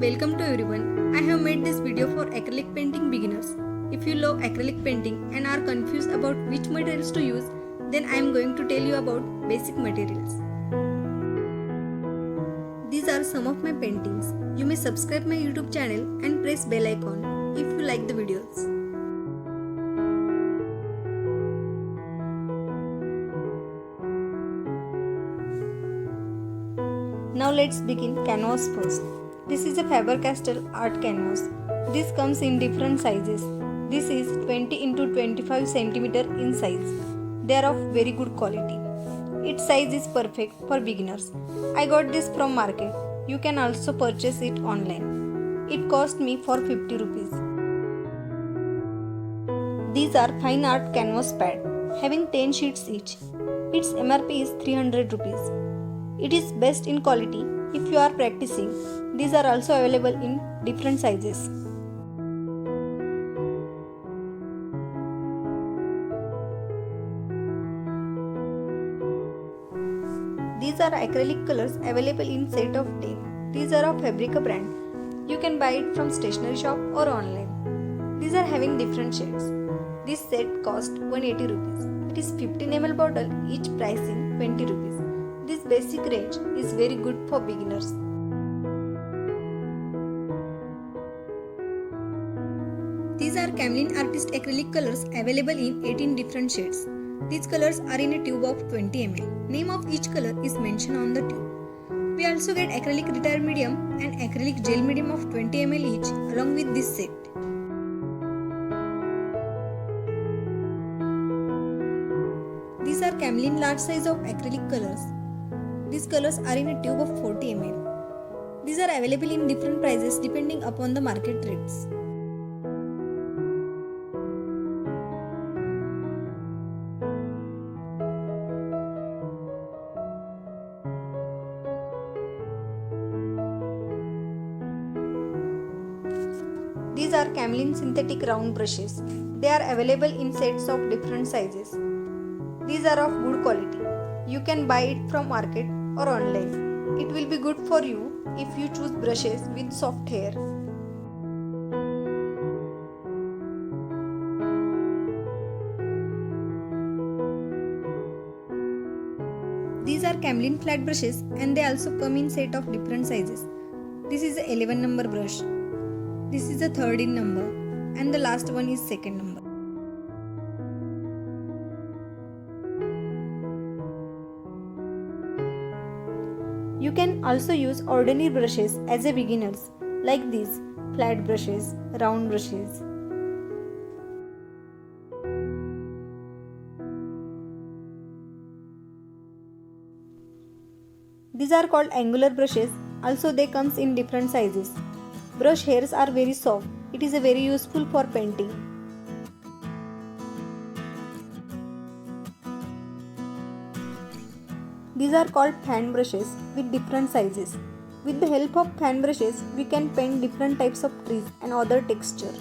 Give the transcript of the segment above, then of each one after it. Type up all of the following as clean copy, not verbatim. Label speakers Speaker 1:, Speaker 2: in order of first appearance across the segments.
Speaker 1: Welcome to everyone. I have made this video for acrylic painting beginners. If you love acrylic painting and are confused about which materials to use, then I am going to tell you about basic materials. These are some of my paintings. You may subscribe my YouTube channel and press bell icon if you like the videos. Now let's begin canvas first. This is a Faber-Castell art canvas. This comes in different sizes. This is 20 into 25 cm in size. They are of very good quality. Its size is perfect for beginners. I got this from market. You can also purchase it online. It cost me for 50 rupees. These are fine art canvas pad having 10 sheets each. Its MRP is 300 rupees. It is best in quality if you are practicing. These are also available in different sizes. These are acrylic colors available in set of 10. These are of Fabrica brand. You can buy it from stationery shop or online. These are having different shades. This set cost 180 rupees. It is 15 ml bottle, each pricing 20 rupees. This basic range is very good for beginners. These are Camlin Artist acrylic colors available in 18 different shades. These colors are in a tube of 20 ml. Name of each color is mentioned on the tube. We also get acrylic retire medium and acrylic gel medium of 20 ml each along with this set. These are Camlin large size of acrylic colors. These colors are in a tube of 40 ml. These are available in different prices depending upon the market rates. These are Camlin synthetic round brushes. They are available in sets of different sizes. These are of good quality. You can buy it from market or online. It will be good for you if you choose brushes with soft hair. These are Camlin flat brushes and they also come in set of different sizes. This is the 11 number brush. This is the 3rd in number and the last one is 2nd number. You can also use ordinary brushes as a beginners like these flat brushes, round brushes. These are called angular brushes. Also they comes in different sizes. Brush hairs are very soft. It is a very useful for painting. These are called fan brushes with different sizes. With the help of fan brushes, we can paint different types of trees and other texture.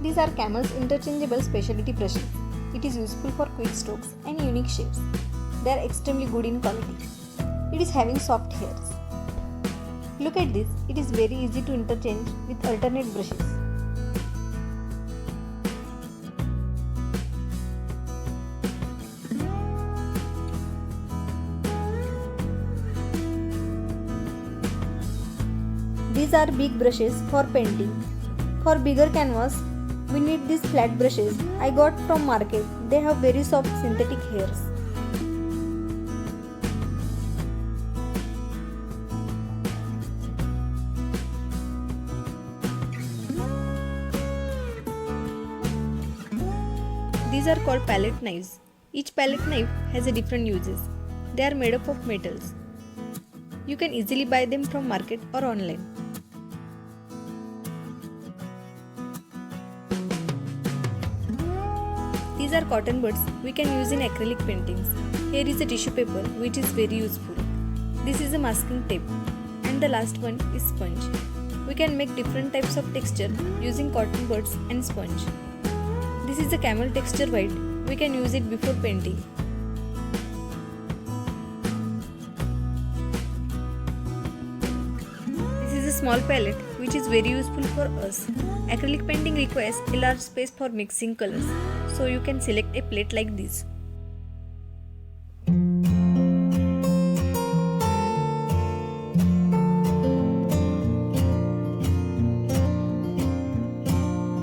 Speaker 1: These are Camel's interchangeable specialty brushes. It is useful for quick strokes and unique shapes. They are extremely good in quality. It is having soft hairs. Look at this. It is very easy to interchange with alternate brushes. These are big brushes for painting. For bigger canvas, we need these flat brushes. I got from market. They have very soft synthetic hairs. These are called palette knives. Each palette knife has a different uses. They are made up of metals. You can easily buy them from market or online. These are cotton buds we can use in acrylic paintings. Here is a tissue paper which is very useful. This is a masking tape and the last one is sponge. We can make different types of texture using cotton buds and sponge. This is a camel texture white we can use it before painting. This is a small palette which is very useful for us. Acrylic painting requires a large space for mixing colors, so you can select a plate like this.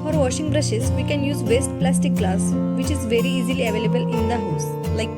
Speaker 1: For washing brushes, we can use waste plastic glass which is very easily available in the house, like